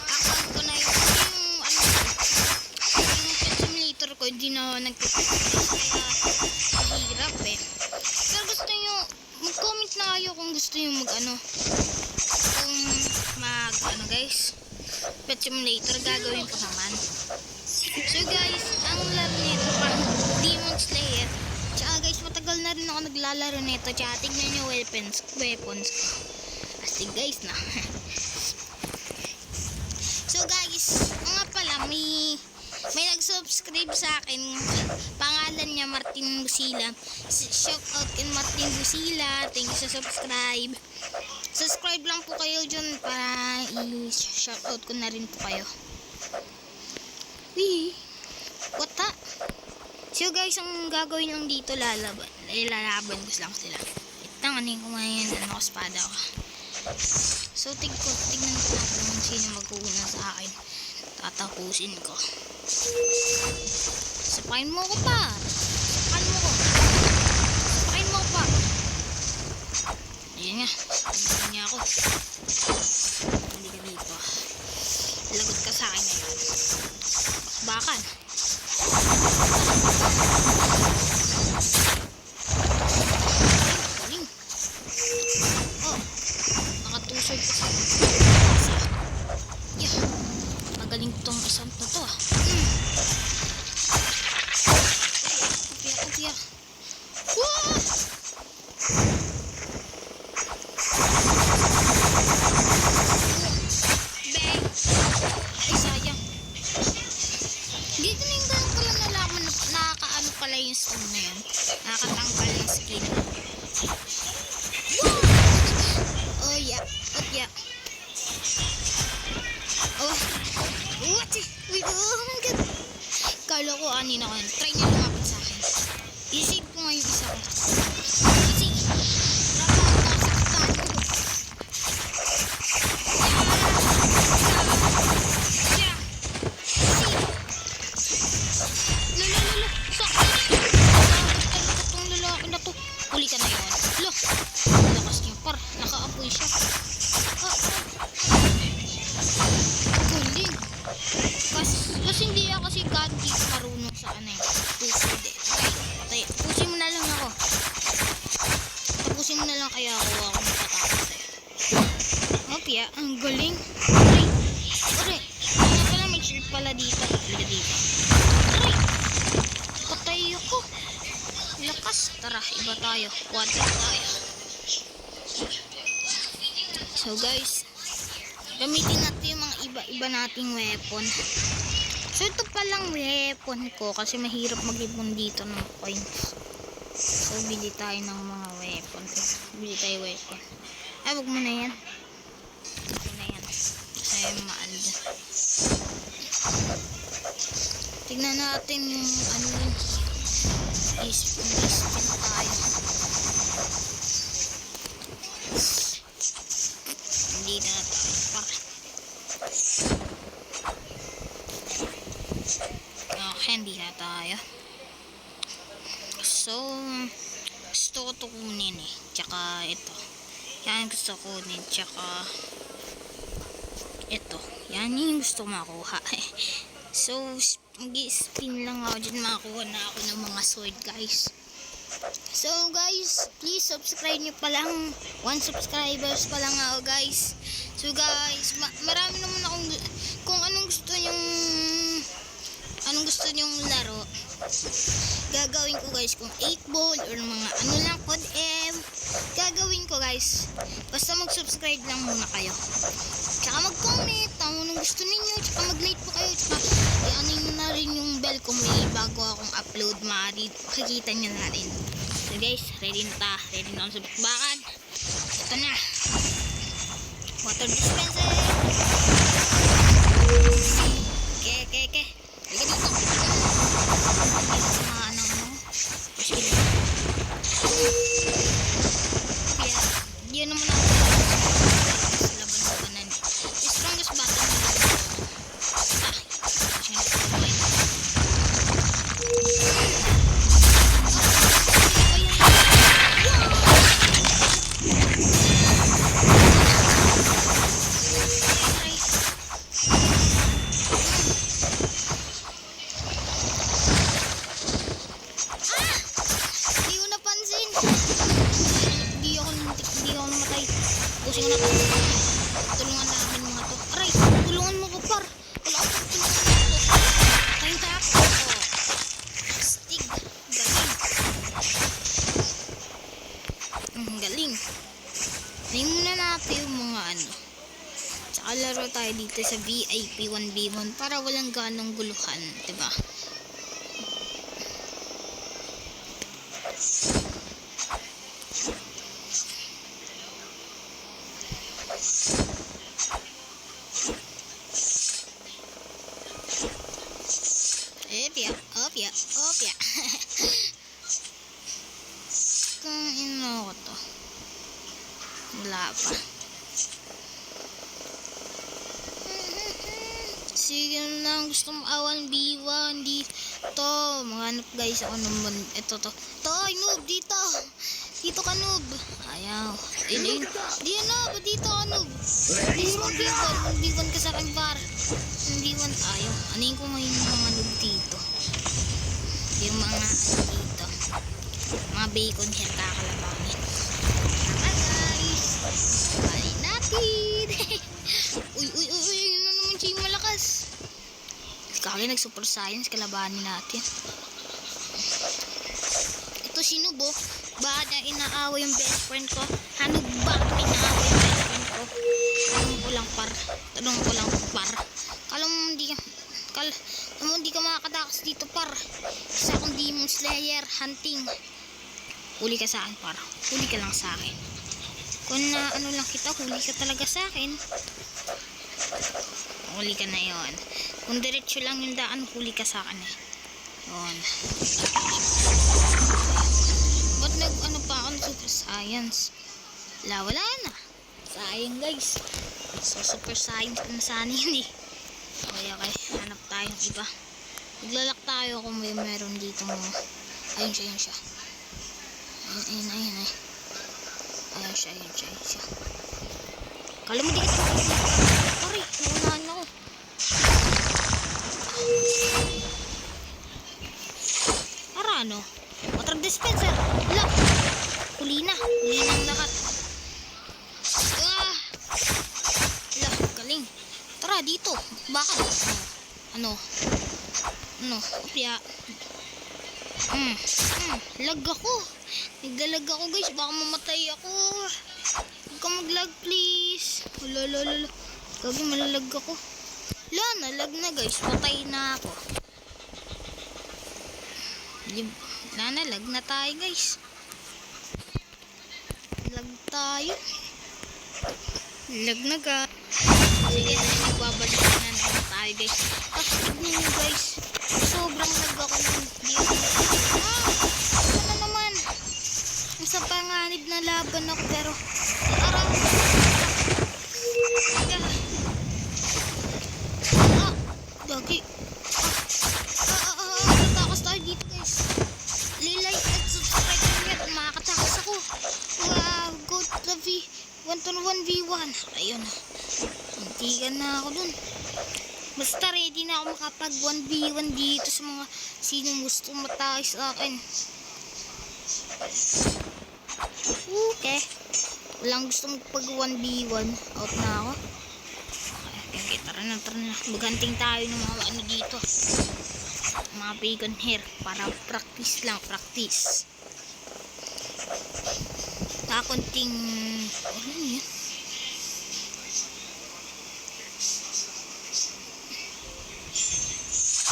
account ko na yung ano, yung pet simulator ko, hindi na nagtitipis kaya mahirap eh. Pero gusto nyo, mag-comment na kayo kung gusto nyo kung guys, pet simulator, gagawin ko naman. So guys, ang laro nito parang Demon Slayer. Tsaka guys, matagal na rin ako naglalaro nito. Tsaka tignan nyo weapons ko. Astig guys na. So guys, nga pala, may nag-subscribe sa akin. Pangalan niya Martin Busila. Shout out kay Martin Busila. Thank you sa subscribe. Subscribe lang po kayo dyan para i-shout out ko na rin po kayo. Wee! What the? So guys, ang gagawin lang dito, lalaban ko lang sila. Itanganin ko ngayon, espada ko. So tignan ko natin kung sino mag-uuna sa akin. Tatapusin ko. Sapain mo ko pa. Ayan nga. Sapain niya ako. Hindi ka dito. Lagot ka sa akin ngayon. Bakbakan. Galing. Oh. Nakatusod ko sa yeah. Magaling tong isang to ah. Kopya. Wah! Bang! Ay, sayang. Dito na yung ganun pala nalaman na nakakaano pala yung stone na yun. Nakakatanggal yung skin. Woo! Oh yeah. Oh. What? Wait, oh my god. Kala ko anin ako yun. Try niya lumapit sa akin. I-save ko nga yung isa ko. Easy. Huli ka na yun. Lo, lakas niya par. Nakaapoy siya. Galing. Kasi hindi ako si Gandhi marunong sa ano eh. Pusod eh. Patay. Tapusin mo na lang ako. Tapusin mo na lang kaya ako natatapos eh. Opya, ang galing. Aray. Nga pala may shield pala dito. Liga dito. Aray. Patay ako. Lakas. Tara, iba tayo. Water tayo. So guys, gamitin natin yung mga iba-iba nating weapon. So ito palang weapon ko kasi mahirap mag-ipon dito ng coins. So bili tayo ng mga weapon. Bili tayo weapon. Ay, wag mo na yan. Wag na yan. Kasi maano dyan. Tignan natin yung ano yun. Spin tayo. Dito na tayo. Okay, hindi na tayo. So, gusto ko ito kunin eh. Tsaka ito. Yan gusto ko kunin. Tsaka ito. Yan yung gusto ko makuha eh. So, mag-spin lang ako dyan. Makakuha na ako ng mga sword guys. So guys, please subscribe nyo pa lang. 1 subscribers pa lang ako guys. So guys, marami naman akong kung anong gusto nyong laro, gagawin ko guys. Kung 8 ball or mga ano lang, code M, gagawin ko guys. Basta mag-subscribe lang muna kayo. Tsaka mag-comment kung anong gusto ninyo. Tsaka mag-like po kayo. Tsaka i-anin nyo na rin yung bell kung may bago akong upload. Makikita nyo na rin. So guys, ready na akong sa bakbakan. Ito na. Water dispenser. Okay. Liga dito. Yun naman ako. Laban-labanan. Strongest battle na lang. Laro tayo dito sa VIP 1v1 para walang ganong guluhan, diba? Opya. Kung ino ko to. Wala pa. Sige lang, gusto mo awan B1 dito. Maghanap guys ako naman. Ito to. Toy, noob, dito. Dito ka, noob. Ayaw. Di na, ba dito ka, noob? Please, mag-B1 ka sa akin, par. B1, ayaw. Anin ko ngayon yung mga noob dito. Yung mga dito. Mga bacon here kakalabangin. Tara guys. Bali natin. Uy. Yun na naman siya yung malakas. Kaya nag-super science, kalabanin natin. Ito si Noob, oh. Bakit na inaaway yung best friend ko? Ano ba inaaway yung best friend ko? Tanong ko lang par. Kala mo hindi ka makakatakas dito par. Isa akong Demon Slayer hunting. Huli ka sa akin par. Huli ka lang sa akin. Kung na ano lang kita, huli ka talaga sa akin. Huli ka na yon. Kung diretso lang yung daan, huli ka sa akin eh. Yun. Ba't ano pa ako ng super science? Wala na. Sayang guys. So super science na sana yun eh. Okay, hanap tayo ng iba. Maglalak tayo kung may meron dito mo. Ayun siya. Ayun. Ayun siya. Kala mo di kita. Sorry, naunahan ako. Para ano? Water dispenser. Wala. Huli na ang lahat. Wala, galing. Tara dito. Bakit? Ano? Opya. Lag ako. Naglalag ako guys. Baka mamatay ako. Huwag ka mag-lag please. Lala. Gagi malalag ako. Nalag na guys. Patay na ako. Lag na tayo guys. Lag tayo. Lag na ga. Sige, magbabalik na tayo guys. Tignan nyo guys. Sobrang lag ako nun. Ito na naman. Nasa panganib na laban ako pero arang. Gagi. Natakas tayo dito guys. Like at subscribe nyo at makakatakas ako. Wow, go to the 1v1. Ayun. Hintigan na ako dun. Basta ready na ako makapag 1v1 dito sa mga sinong gusto matay sa akin. Okay. Walang gusto magpag 1v1. Out na ako. Okay, tara na. Buganting tayo ng mga ano dito. Mga bacon hair para practice. Kakunting ano yun?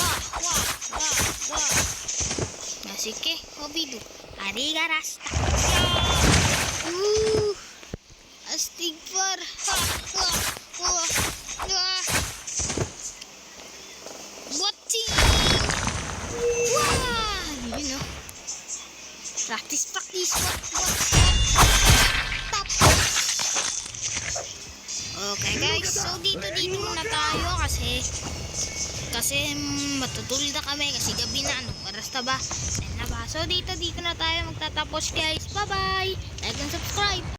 Wah. Nasike, obidu. Arigaras. Astig par. Watching. You know. Practice. What? Okay guys, so dito muna tayo kasi matutulog na kami kasi gabi na. Anong oras na ba? So dito na tayo magtatapos guys. Bye bye. Like and subscribe.